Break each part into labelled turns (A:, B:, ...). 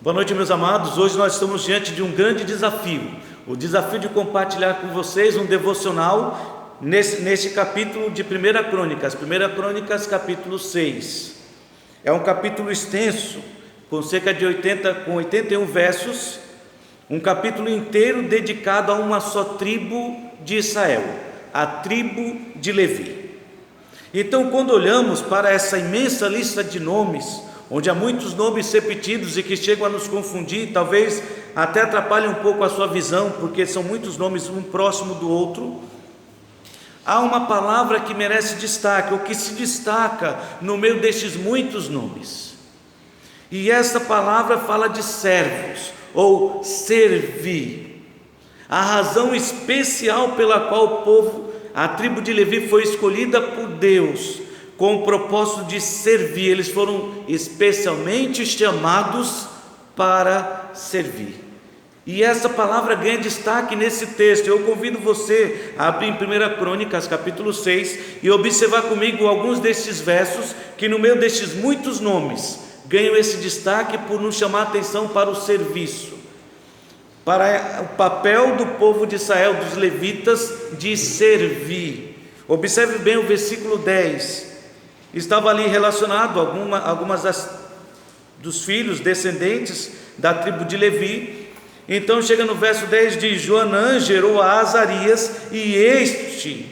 A: Boa noite, meus amados. Hoje nós estamos diante de um grande desafio, o desafio de compartilhar com vocês um devocional neste capítulo de 1 Crônicas, 1 Crônicas capítulo 6. É um capítulo extenso, com cerca de 81 versos, um capítulo inteiro dedicado a uma só tribo de Israel, a tribo de Levi. Então, quando olhamos para essa imensa lista de nomes, onde há muitos nomes repetidos e que chegam a nos confundir, talvez até atrapalhem um pouco a sua visão, porque são muitos nomes um próximo do outro, há uma palavra que merece destaque, ou que se destaca no meio destes muitos nomes, e essa palavra fala de servos, ou servir. A razão especial pela qual o povo, a tribo de Levi, foi escolhida por Deus com o propósito de servir. Eles foram especialmente chamados para servir. E essa palavra ganha destaque nesse texto. Eu convido você a abrir em 1 Crônicas capítulo 6 e observar comigo alguns destes versos que no meio destes muitos nomes ganham esse destaque por nos chamar a atenção para o serviço, para o papel do povo de Israel, dos levitas, de servir. Observe bem o versículo 10. Estava ali relacionado algumas dos filhos descendentes da tribo de Levi. Então chega no verso 10, diz: Joanã gerou a Azarias, e este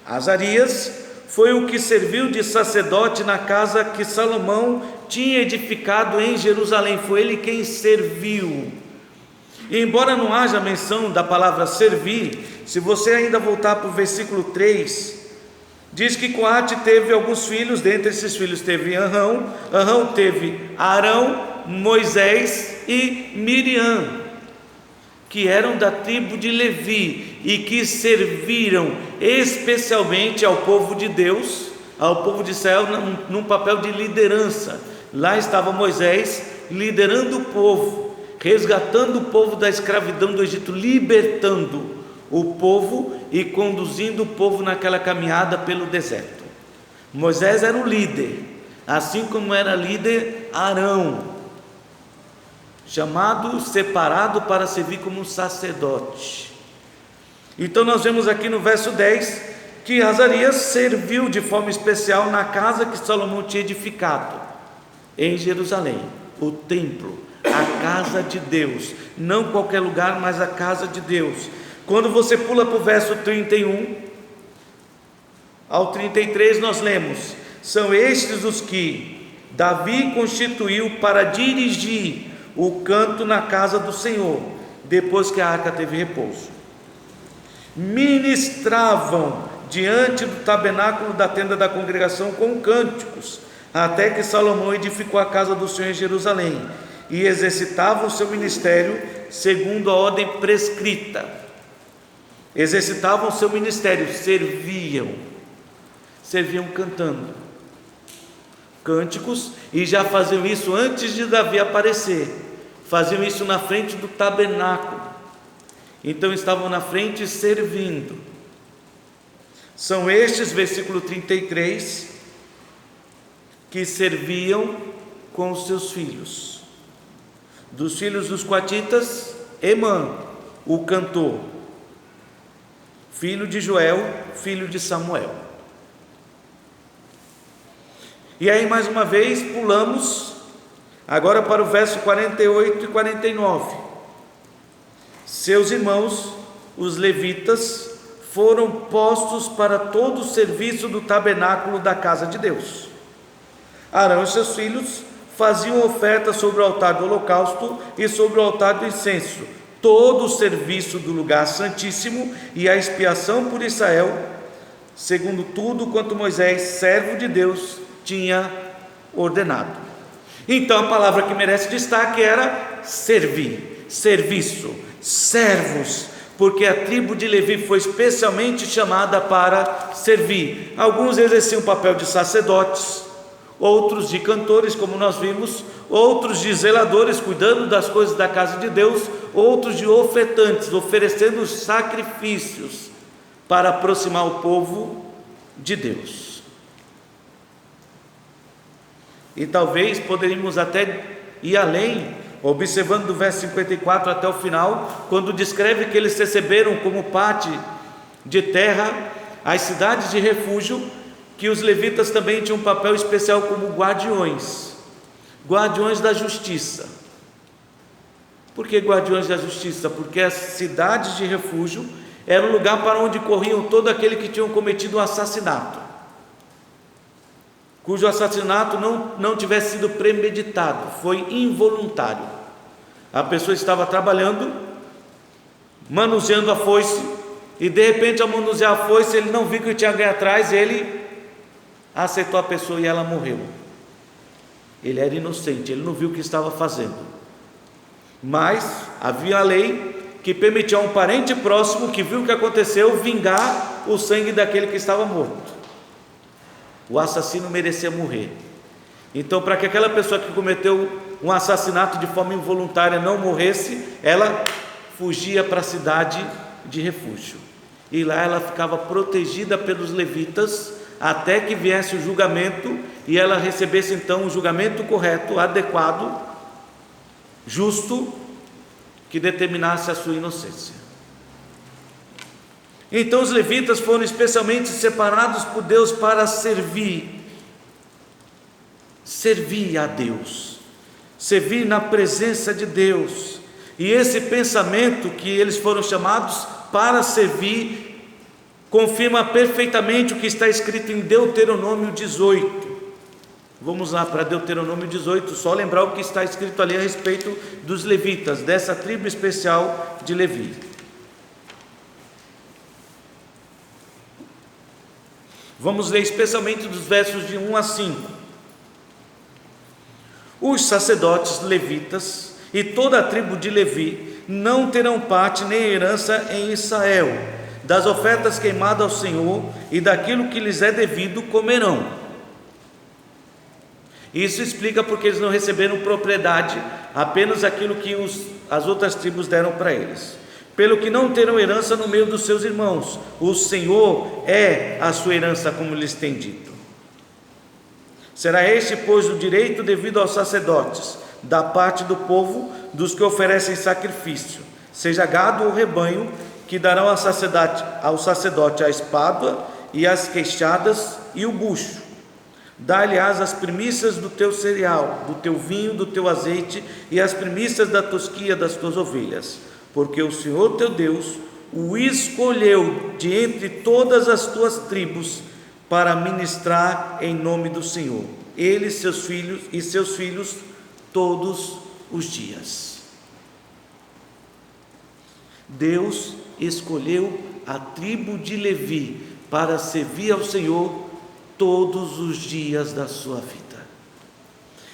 A: Azarias foi o que serviu de sacerdote na casa que Salomão tinha edificado em Jerusalém. Foi ele quem serviu. E embora não haja menção da palavra servir, se você ainda voltar para o versículo 3, diz que Coate teve alguns filhos. Dentre esses filhos teve Arão teve Arão, Moisés e Miriam, que eram da tribo de Levi e que serviram especialmente ao povo de Deus, ao povo de Israel, num papel de liderança. Lá estava Moisés liderando o povo, resgatando o povo da escravidão do Egito, libertando o povo e conduzindo o povo naquela caminhada pelo deserto. Moisés era o líder, assim como era líder Arão, chamado, separado para servir como um sacerdote. Então nós vemos aqui no verso 10 que Azarias serviu de forma especial na casa que Salomão tinha edificado em Jerusalém, o templo, a casa de Deus, não qualquer lugar, mas a casa de Deus. Quando você pula para o verso 31 ao 33, nós lemos: são estes os que Davi constituiu para dirigir o canto na casa do Senhor, depois que a arca teve repouso. Ministravam diante do tabernáculo da tenda da congregação com cânticos, até que Salomão edificou a casa do Senhor em Jerusalém, e exercitavam o seu ministério segundo a ordem prescrita. Exercitavam o seu ministério, serviam cantando cânticos, e já faziam isso antes de Davi aparecer, faziam isso na frente do tabernáculo. Então estavam na frente servindo. São estes, versículo 33, que serviam com os seus filhos. Dos filhos dos coatitas, Emã, o cantor, filho de Joel, filho de Samuel. E aí mais uma vez pulamos agora para o verso 48 e 49. Seus irmãos, os levitas, foram postos para todo o serviço do tabernáculo da casa de Deus. Arão e seus filhos faziam oferta sobre o altar do holocausto e sobre o altar do incenso, todo o serviço do lugar santíssimo e a expiação por Israel, segundo tudo quanto Moisés, servo de Deus, tinha ordenado. Então a palavra que merece destaque era servir, serviço, servos, porque a tribo de Levi foi especialmente chamada para servir. Alguns exerciam o papel de sacerdotes, outros de cantores, como nós vimos, outros de zeladores, cuidando das coisas da casa de Deus, outros de ofertantes, oferecendo sacrifícios para aproximar o povo de Deus. E talvez poderíamos até ir além observando do verso 54 até o final, quando descreve que eles receberam como parte de terra as cidades de refúgio, que os levitas também tinham um papel especial como guardiões da justiça. Por que guardiões da justiça? Porque as cidades de refúgio era um lugar para onde corriam todo aquele que tinham cometido um assassinato, cujo assassinato não tivesse sido premeditado, foi involuntário. A pessoa estava trabalhando, manuseando a foice, e de repente, ao manusear a foice, ele não viu que tinha alguém atrás, ele acertou a pessoa e ela morreu. Ele era inocente, ele não viu o que estava fazendo, mas havia a lei que permitia a um parente próximo que viu o que aconteceu vingar o sangue daquele que estava morto. O assassino merecia morrer. Então, para que aquela pessoa que cometeu um assassinato de forma involuntária não morresse, ela fugia para a cidade de refúgio, e lá ela ficava protegida pelos levitas até que viesse o julgamento, e ela recebesse então o julgamento correto, adequado, justo, que determinasse a sua inocência. Então os levitas foram especialmente separados por Deus para servir a Deus, servir na presença de Deus. E esse pensamento que eles foram chamados para servir confirma perfeitamente o que está escrito em Deuteronômio 18. Vamos lá para Deuteronômio 18, só lembrar o que está escrito ali a respeito dos levitas, dessa tribo especial de Levi. Vamos ler especialmente dos versos de 1 a 5. Os sacerdotes levitas e toda a tribo de Levi não terão parte nem herança em Israel. Das ofertas queimadas ao Senhor e daquilo que lhes é devido comerão. Isso explica porque eles não receberam propriedade, apenas aquilo que as outras tribos deram para eles. Pelo que não terão herança no meio dos seus irmãos, o Senhor é a sua herança, como lhes tem dito. Será este, pois, o direito devido aos sacerdotes, da parte do povo, dos que oferecem sacrifício, seja gado ou rebanho, que darão ao sacerdote a espada e as queixadas e o bucho. Dá-lhe-ás as primícias do teu cereal, do teu vinho, do teu azeite, e as primícias da tosquia das tuas ovelhas, porque o Senhor teu Deus o escolheu de entre todas as tuas tribos para ministrar em nome do Senhor, ele e seus filhos todos os dias. Deus escolheu a tribo de Levi para servir ao Senhor todos os dias da sua vida.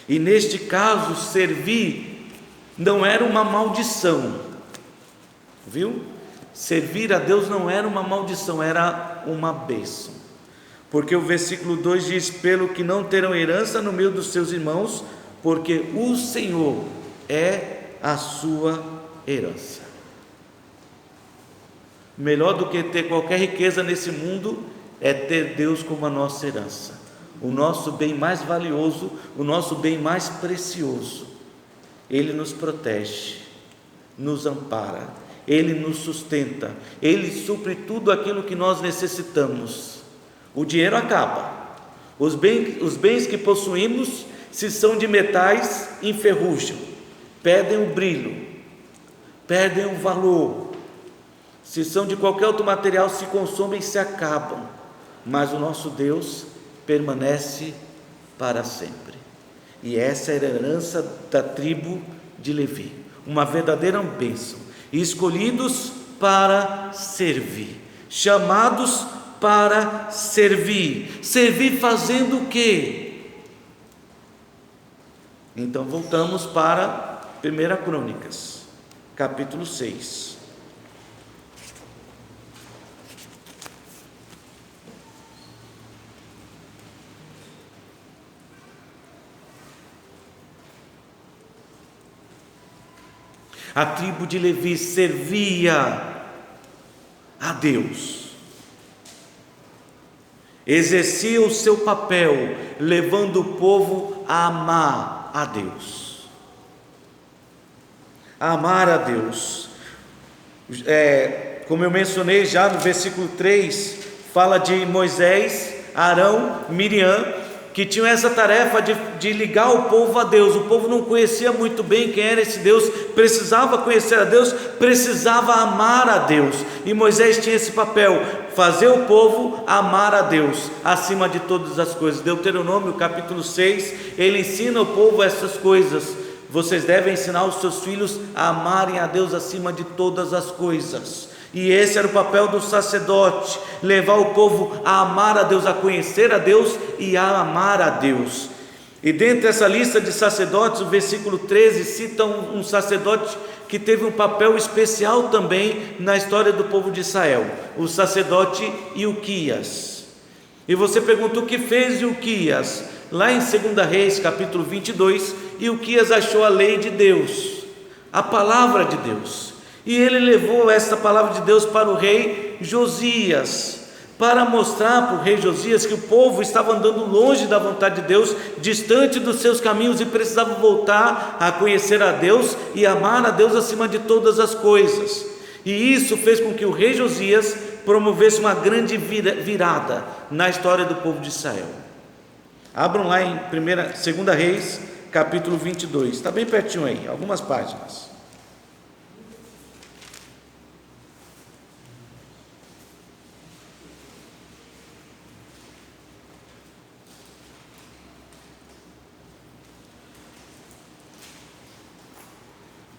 A: E neste caso, servir não era uma maldição, viu? Servir a Deus não era uma maldição, era uma bênção. Porque o versículo 2 diz: pelo que não terão herança no meio dos seus irmãos, porque o Senhor é a sua herança. Melhor do que ter qualquer riqueza nesse mundo é ter Deus como a nossa herança, o nosso bem mais valioso, o nosso bem mais precioso. Ele nos protege, nos ampara, Ele nos sustenta, Ele supre tudo aquilo que nós necessitamos. O dinheiro acaba, os bens que possuímos, se são de metais, enferrujam, perdem o brilho, perdem o valor. Se são de qualquer outro material, se consomem e se acabam, mas o nosso Deus permanece para sempre. E essa era a herança da tribo de Levi, uma verdadeira bênção. Escolhidos para servir, chamados para servir. Servir fazendo o quê? Então voltamos para 1 Crônicas, capítulo 6. A tribo de Levi servia a Deus, exercia o seu papel, levando o povo a amar a Deus. Amar a Deus. Como eu mencionei já no versículo 3, fala de Moisés, Arão, Miriam, que tinham essa tarefa de ligar o povo a Deus. O povo não conhecia muito bem quem era esse Deus, precisava conhecer a Deus, precisava amar a Deus, e Moisés tinha esse papel, fazer o povo amar a Deus acima de todas as coisas. Deuteronômio capítulo 6, ele ensina o povo essas coisas: vocês devem ensinar os seus filhos a amarem a Deus acima de todas as coisas. E esse era o papel do sacerdote, levar o povo a amar a Deus, a conhecer a Deus e a amar a Deus. E dentro dessa lista de sacerdotes, o versículo 13 cita um sacerdote que teve um papel especial também na história do povo de Israel, o sacerdote Ilquias. E você pergunta: o que fez Ilquias? Lá em 2 Reis capítulo 22, Ilquias achou a lei de Deus, a palavra de Deus, e ele levou esta palavra de Deus para o rei Josias, para mostrar para o rei Josias que o povo estava andando longe da vontade de Deus, distante dos seus caminhos, e precisava voltar a conhecer a Deus e amar a Deus acima de todas as coisas. E isso fez com que o rei Josias promovesse uma grande virada na história do povo de Israel. Abram lá em 2 Reis capítulo 22, está bem pertinho aí, algumas páginas.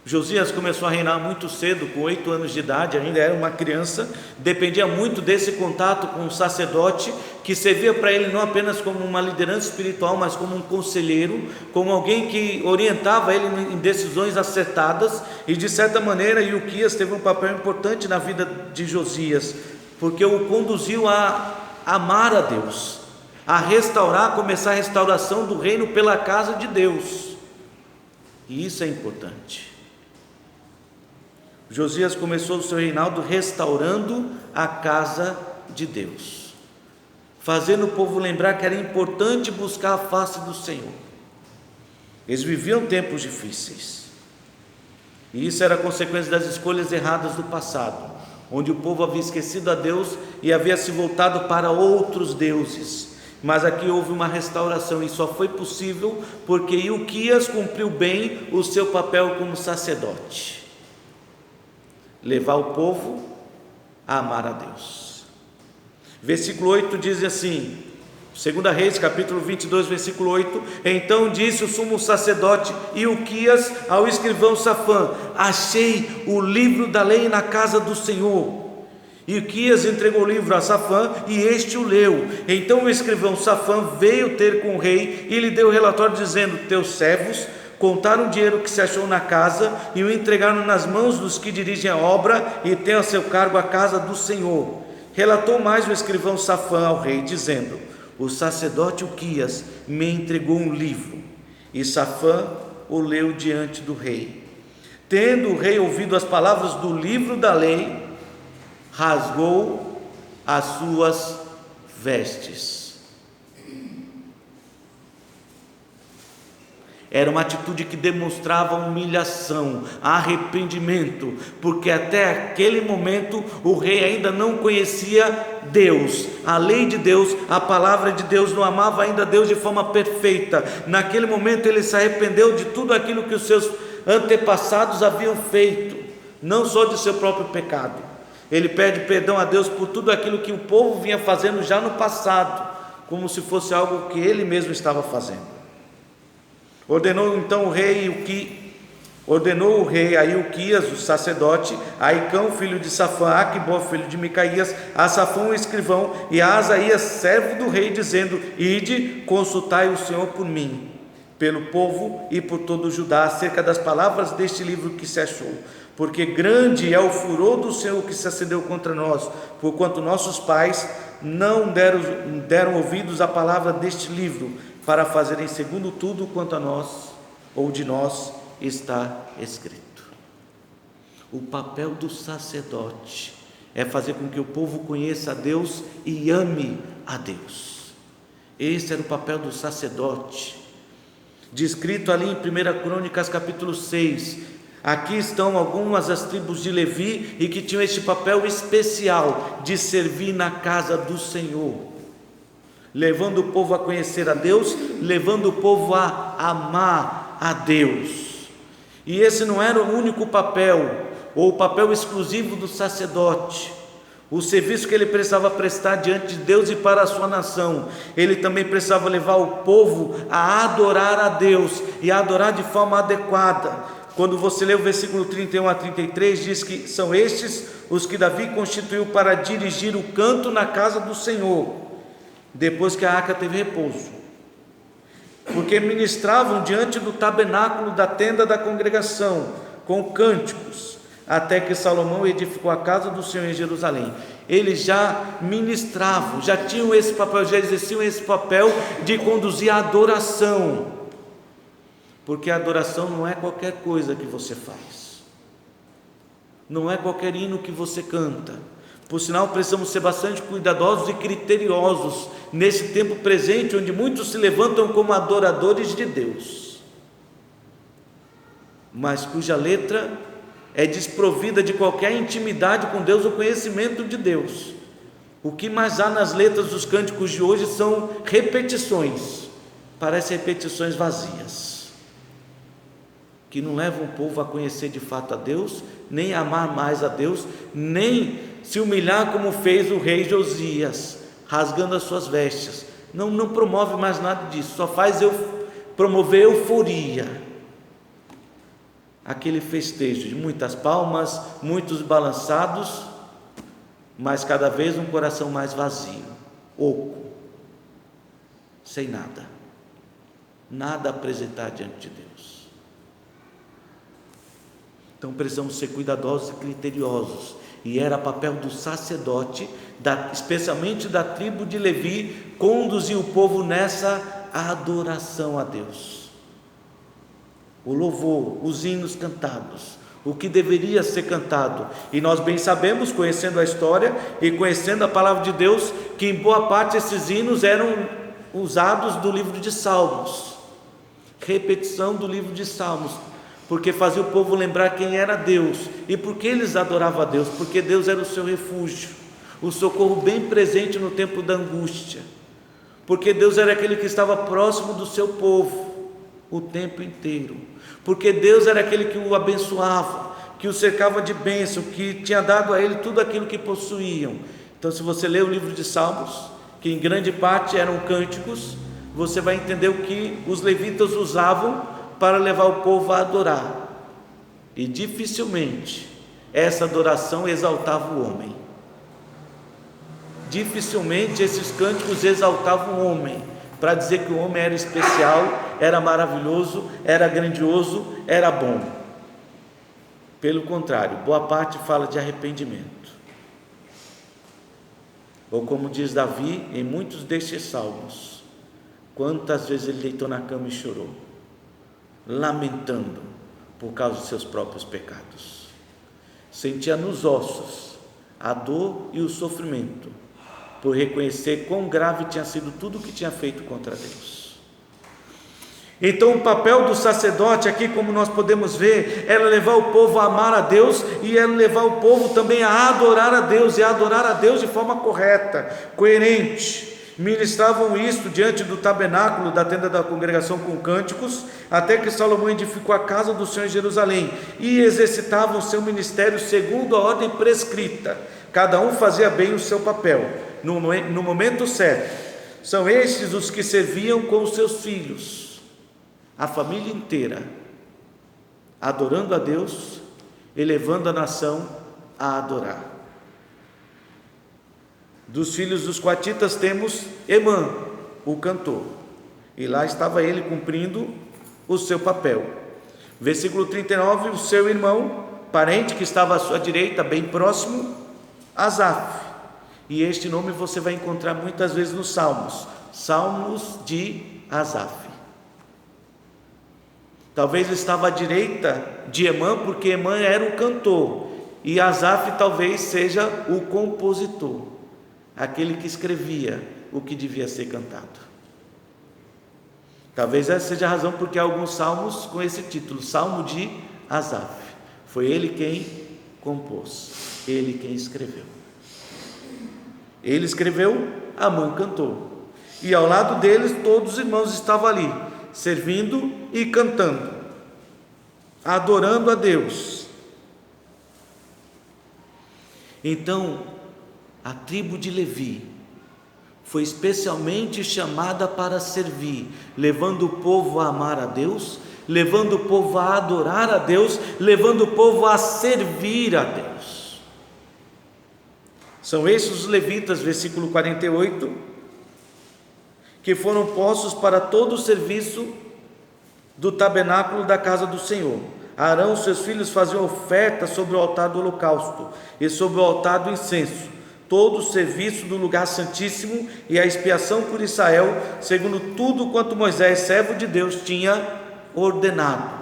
A: Josias começou a reinar muito cedo, com 8 anos de idade, ainda era uma criança, dependia muito desse contato com o sacerdote, que servia para ele não apenas como uma liderança espiritual, mas como um conselheiro, como alguém que orientava ele em decisões acertadas. E de certa maneira Ilquias teve um papel importante na vida de Josias, porque o conduziu a amar a Deus, a restaurar, a começar a restauração do reino pela casa de Deus. E isso é importante. Josias começou o seu reinado restaurando a casa de Deus, fazendo o povo lembrar que era importante buscar a face do Senhor. Eles viviam tempos difíceis, e isso era consequência das escolhas erradas do passado, onde o povo havia esquecido a Deus e havia se voltado para outros deuses. Mas aqui houve uma restauração, e só foi possível porque Ilquias cumpriu bem o seu papel como sacerdote, levar o povo a amar a Deus. Versículo 8 diz assim, 2 Reis capítulo 22, versículo 8: então disse o sumo sacerdote Ilquias ao escrivão Safã: achei o livro da lei na casa do Senhor. Ilquias entregou o livro a Safã, e este o leu. Então o escrivão Safã veio ter com o rei e lhe deu o relatório, dizendo: teus servos contaram o dinheiro que se achou na casa e o entregaram nas mãos dos que dirigem a obra e têm a seu cargo a casa do Senhor. Relatou mais o escrivão Safã ao rei, dizendo: o sacerdote Ilquias me entregou um livro. E Safã o leu diante do rei. Tendo o rei ouvido as palavras do livro da lei, rasgou as suas vestes. Era uma atitude que demonstrava humilhação, arrependimento, porque até aquele momento o rei ainda não conhecia Deus, a lei de Deus, a palavra de Deus, não amava ainda Deus de forma perfeita. Naquele momento ele se arrependeu de tudo aquilo que os seus antepassados haviam feito, não só de seu próprio pecado. Ele pede perdão a Deus por tudo aquilo que o povo vinha fazendo já no passado, como se fosse algo que ele mesmo estava fazendo. Ordenou o rei a Ilquias, o sacerdote, a Icão, filho de Safã, a Aquibó, filho de Micaías, a Safã, o escrivão, e a Asaías, servo do rei, dizendo: ide, consultai o Senhor por mim, pelo povo e por todo o Judá, acerca das palavras deste livro que se achou, porque grande é o furor do Senhor que se acendeu contra nós, porquanto nossos pais não deram ouvidos à palavra deste livro, para fazerem segundo tudo quanto a nós, ou de nós, está escrito. O papel do sacerdote é fazer com que o povo conheça a Deus e ame a Deus. Esse era o papel do sacerdote, descrito ali em 1 Crônicas capítulo 6, Aqui estão algumas das tribos de Levi e que tinham este papel especial de servir na casa do Senhor, levando o povo a conhecer a Deus, levando o povo a amar a Deus. E esse não era o único papel, ou o papel exclusivo do sacerdote, o serviço que ele precisava prestar diante de Deus e para a sua nação. Ele também precisava levar o povo a adorar a Deus e a adorar de forma adequada. Quando você lê o versículo 31 a 33, diz que são estes os que Davi constituiu para dirigir o canto na casa do Senhor, depois que a arca teve repouso, porque ministravam diante do tabernáculo da tenda da congregação com cânticos, até que Salomão edificou a casa do Senhor em Jerusalém. Eles já ministravam, já tinham esse papel, já exerciam esse papel de conduzir a adoração, porque a adoração não é qualquer coisa que você faz, não é qualquer hino que você canta. Por sinal, precisamos ser bastante cuidadosos e criteriosos nesse tempo presente, onde muitos se levantam como adoradores de Deus, mas cuja letra é desprovida de qualquer intimidade com Deus ou conhecimento de Deus. O que mais há nas letras dos cânticos de hoje são repetições, parecem repetições vazias, que não levam o povo a conhecer de fato a Deus, nem a amar mais a Deus, nem se humilhar como fez o rei Josias, rasgando as suas vestes. Não promove mais nada disso, só faz promover euforia, aquele festejo de muitas palmas, muitos balançados, mas cada vez um coração mais vazio, oco, sem nada a apresentar diante de Deus. Então precisamos ser cuidadosos e criteriosos, e era papel do sacerdote, especialmente da tribo de Levi, conduzir o povo nessa adoração a Deus. O louvor, os hinos cantados, o que deveria ser cantado. E nós bem sabemos, conhecendo a história e conhecendo a palavra de Deus, que em boa parte esses hinos eram usados do livro de Salmos, repetição do livro de Salmos, porque fazia o povo lembrar quem era Deus. E por que eles adoravam a Deus? Porque Deus era o seu refúgio, o socorro bem presente no tempo da angústia, porque Deus era aquele que estava próximo do seu povo o tempo inteiro, porque Deus era aquele que o abençoava, que o cercava de bênção, que tinha dado a ele tudo aquilo que possuíam. Então, se você ler o livro de Salmos, que em grande parte eram cânticos, você vai entender o que os levitas usavam para levar o povo a adorar, e dificilmente essa adoração exaltava o homem, dificilmente esses cânticos exaltavam o homem, para dizer que o homem era especial, era maravilhoso, era grandioso, era bom. Pelo contrário, boa parte fala de arrependimento, ou como diz Davi em muitos destes salmos, quantas vezes ele deitou na cama e chorou, lamentando por causa dos seus próprios pecados, sentia nos ossos a dor e o sofrimento, por reconhecer quão grave tinha sido tudo o que tinha feito contra Deus. Então o papel do sacerdote aqui, como nós podemos ver, era levar o povo a amar a Deus, e era levar o povo também a adorar a Deus, e a adorar a Deus de forma correta, coerente. Ministravam isto diante do tabernáculo da tenda da congregação com cânticos, até que Salomão edificou a casa do Senhor em Jerusalém, e exercitavam o seu ministério segundo a ordem prescrita. Cada um fazia bem o seu papel no momento certo. São estes os que serviam com os seus filhos, a família inteira, adorando a Deus, elevando a nação a adorar. Dos filhos dos coatitas temos Emã, o cantor, e lá estava ele cumprindo o seu papel. Versículo 39, o seu irmão, parente que estava à sua direita, bem próximo, Asaf. E este nome você vai encontrar muitas vezes nos Salmos, Salmos de Asaf. Talvez estava à direita de Emã, porque Emã era o cantor, e Asaf talvez seja o compositor, aquele que escrevia o que devia ser cantado. Talvez essa seja a razão porque há alguns salmos com esse título, Salmo de Asaf. Foi ele quem compôs, ele quem escreveu. Ele escreveu, Amã cantou. E ao lado deles todos os irmãos estavam ali, servindo e cantando, adorando a Deus. Então, a tribo de Levi foi especialmente chamada para servir, levando o povo a amar a Deus, levando o povo a adorar a Deus, levando o povo a servir a Deus. São esses os levitas, versículo 48, que foram postos para todo o serviço do tabernáculo da casa do Senhor. Arão e seus filhos faziam oferta sobre o altar do holocausto e sobre o altar do incenso, todo o serviço do lugar santíssimo e a expiação por Israel, segundo tudo quanto Moisés, servo de Deus, tinha ordenado.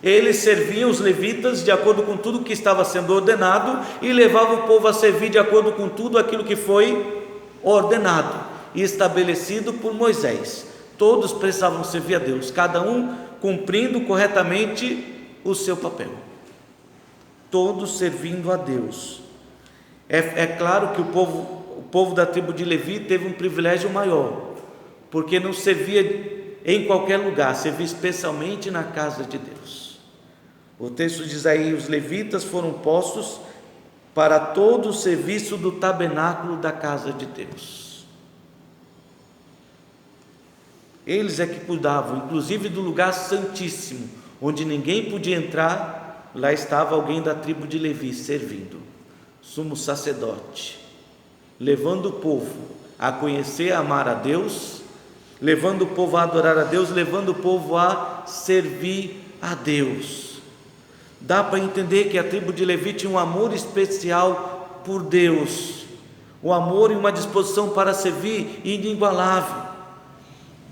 A: Eles serviam os levitas de acordo com tudo que estava sendo ordenado e levavam o povo a servir de acordo com tudo aquilo que foi ordenado e estabelecido por Moisés. Todos precisavam servir a Deus, cada um cumprindo corretamente o seu papel, todos servindo a Deus. É claro que o povo da tribo de Levi teve um privilégio maior, porque não servia em qualquer lugar, servia especialmente na casa de Deus. O texto diz aí: os levitas foram postos para todo o serviço do tabernáculo da casa de Deus. Eles é que cuidavam, inclusive do lugar santíssimo, onde ninguém podia entrar. Lá estava alguém da tribo de Levi servindo, sumo sacerdote, levando o povo a conhecer e amar a Deus, levando o povo a adorar a Deus, levando o povo a servir a Deus. Dá para entender que a tribo de Levi tinha um amor especial por Deus, um amor e uma disposição para servir inigualável.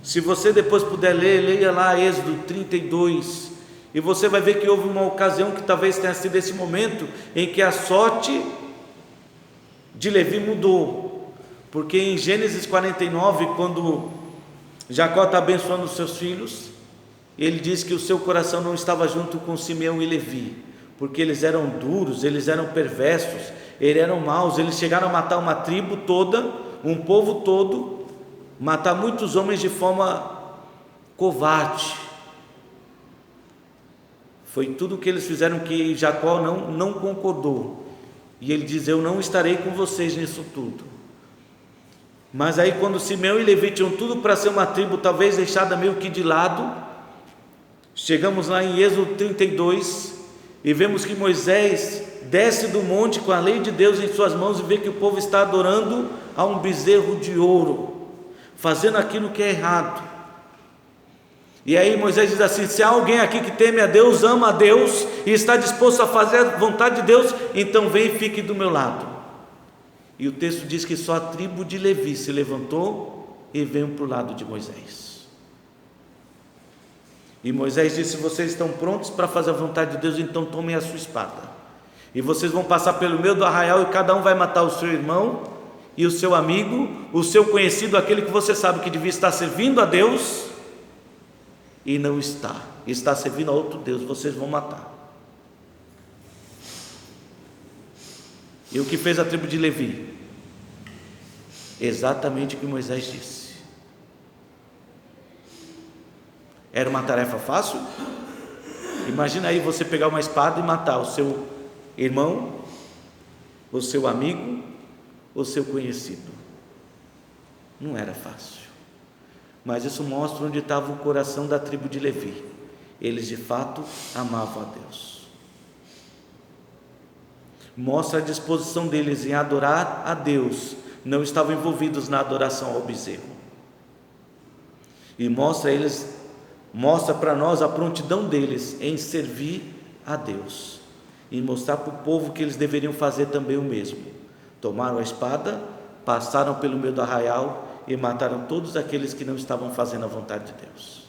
A: Se você depois puder ler, leia lá Êxodo 32, e você vai ver que houve uma ocasião que talvez tenha sido esse momento em que a sorte de Levi mudou, porque em Gênesis 49, quando Jacó está abençoando os seus filhos, ele diz que o seu coração não estava junto com Simeão e Levi, porque eles eram duros, eles eram perversos, eles eram maus, eles chegaram a matar uma tribo toda, um povo todo, matar muitos homens de forma covarde. Foi tudo o que eles fizeram que Jacó não concordou, e ele diz: eu não estarei com vocês nisso tudo. Mas aí, quando Simeão e Levi tinham tudo para ser uma tribo talvez deixada meio que de lado, chegamos lá em Êxodo 32 e vemos que Moisés desce do monte com a lei de Deus em suas mãos e vê que o povo está adorando a um bezerro de ouro, fazendo aquilo que é errado. E aí Moisés diz assim: se há alguém aqui que teme a Deus, ama a Deus e está disposto a fazer a vontade de Deus, então vem e fique do meu lado. E o texto diz que só a tribo de Levi se levantou e veio para o lado de Moisés. E Moisés disse: se vocês estão prontos para fazer a vontade de Deus, então tomem a sua espada, e vocês vão passar pelo meio do arraial, e cada um vai matar o seu irmão e o seu amigo, o seu conhecido, aquele que você sabe que devia estar servindo a Deus e não está servindo a outro Deus, vocês vão matar. E o que fez a tribo de Levi? Exatamente o que Moisés disse. Era uma tarefa fácil? Imagina aí você pegar uma espada e matar o seu irmão, o seu amigo, o seu conhecido. Não era fácil. Mas isso mostra onde estava o coração da tribo de Levi. Eles de fato amavam a Deus. Mostra a disposição deles em adorar a Deus. Não estavam envolvidos na adoração ao bezerro. E mostra para nós a prontidão deles em servir a Deus e mostrar para o povo que eles deveriam fazer também o mesmo. Tomaram a espada, passaram pelo meio do arraial e mataram todos aqueles que não estavam fazendo a vontade de Deus.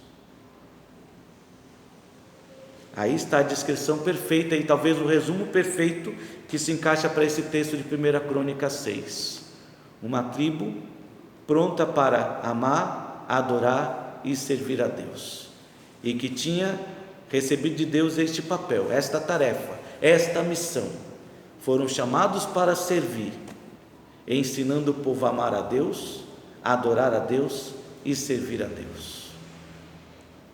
A: Aí está a descrição perfeita e talvez o resumo perfeito que se encaixa para esse texto de 1 Crônicas 6. Uma tribo pronta para amar, adorar e servir a Deus, e que tinha recebido de Deus este papel, esta tarefa, esta missão. Foram chamados para servir, ensinando o povo a amar a Deus, a adorar a Deus e servir a Deus.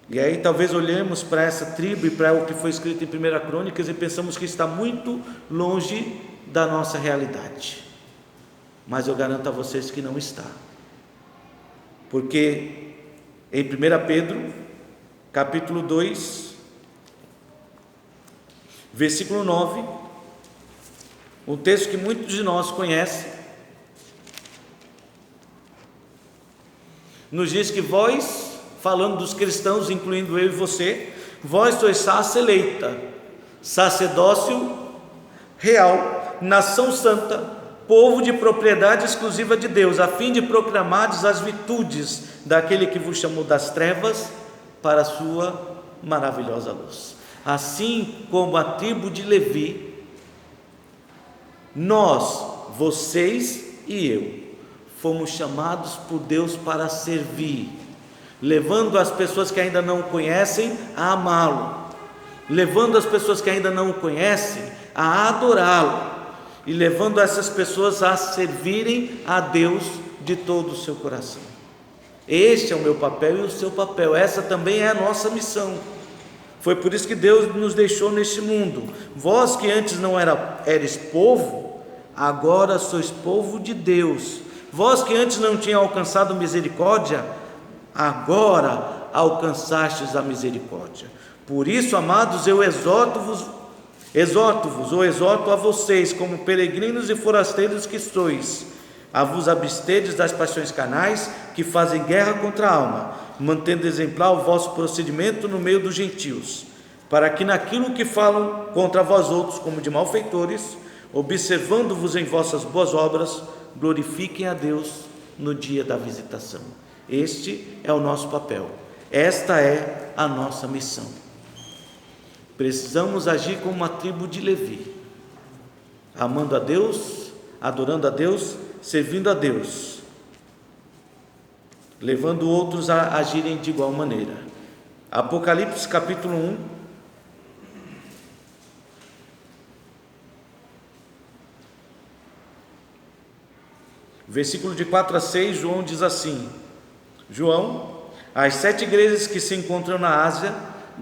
A: E aí talvez olhemos para essa tribo e para o que foi escrito em 1 Crônicas e pensamos que está muito longe da nossa realidade. Mas eu garanto a vocês que não está. Porque em 1 Pedro, capítulo 2, versículo 9, um texto que muitos de nós conhecem, nos diz que vós, falando dos cristãos, incluindo eu e você, vós sois raça eleita, sacerdócio real, nação santa, povo de propriedade exclusiva de Deus, a fim de proclamardes as virtudes daquele que vos chamou das trevas para a sua maravilhosa luz. Assim como a tribo de Levi, nós, vocês e eu, fomos chamados por Deus para servir, levando as pessoas que ainda não o conhecem a amá-lo, levando as pessoas que ainda não o conhecem a adorá-lo, e levando essas pessoas a servirem a Deus de todo o seu coração. Este é o meu papel e o seu papel, essa também é a nossa missão. Foi por isso que Deus nos deixou neste mundo. Vós que antes não eres povo, agora sois povo de Deus. Vós que antes não tinham alcançado misericórdia, agora alcançastes a misericórdia. Por isso, amados, eu exorto a vocês, como peregrinos e forasteiros que sois, a vos absterdes das paixões carnais que fazem guerra contra a alma, mantendo exemplar o vosso procedimento no meio dos gentios, para que naquilo que falam contra vós outros como de malfeitores, observando-vos em vossas boas obras, glorifiquem a Deus no dia da visitação. Este é o nosso papel, esta é a nossa missão. Precisamos agir como uma tribo de Levi, amando a Deus, adorando a Deus, servindo a Deus, levando outros a agirem de igual maneira. Apocalipse capítulo 1, versículo de 4 a 6, João diz assim: João, às 7 igrejas que se encontram na Ásia,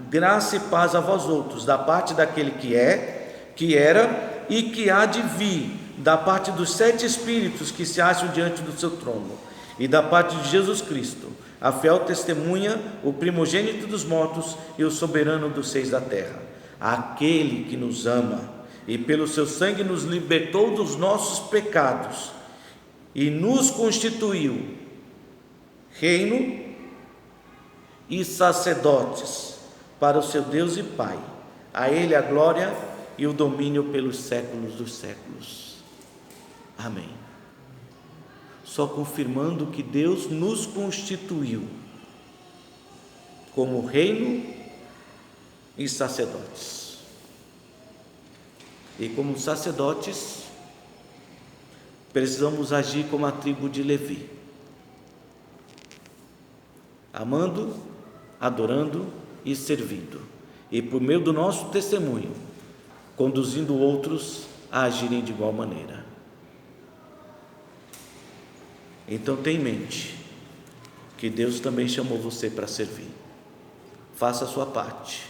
A: graça e paz a vós outros, da parte daquele que é, que era e que há de vir, da parte dos 7 espíritos que se acham diante do seu trono, e da parte de Jesus Cristo, a fiel testemunha, o primogênito dos mortos e o soberano dos seis da terra, aquele que nos ama e pelo seu sangue nos libertou dos nossos pecados e nos constituiu reino e sacerdotes para o seu Deus e Pai. A Ele a glória e o domínio pelos séculos dos séculos. Amém. Só confirmando que Deus nos constituiu como reino e sacerdotes. E como sacerdotes, precisamos agir como a tribo de Levi, amando, adorando e servindo, e por meio do nosso testemunho, conduzindo outros a agirem de igual maneira. Então tenha em mente que Deus também chamou você para servir. Faça a sua parte,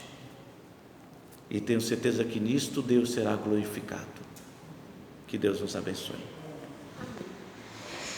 A: e tenho certeza que nisto Deus será glorificado. Que Deus nos abençoe.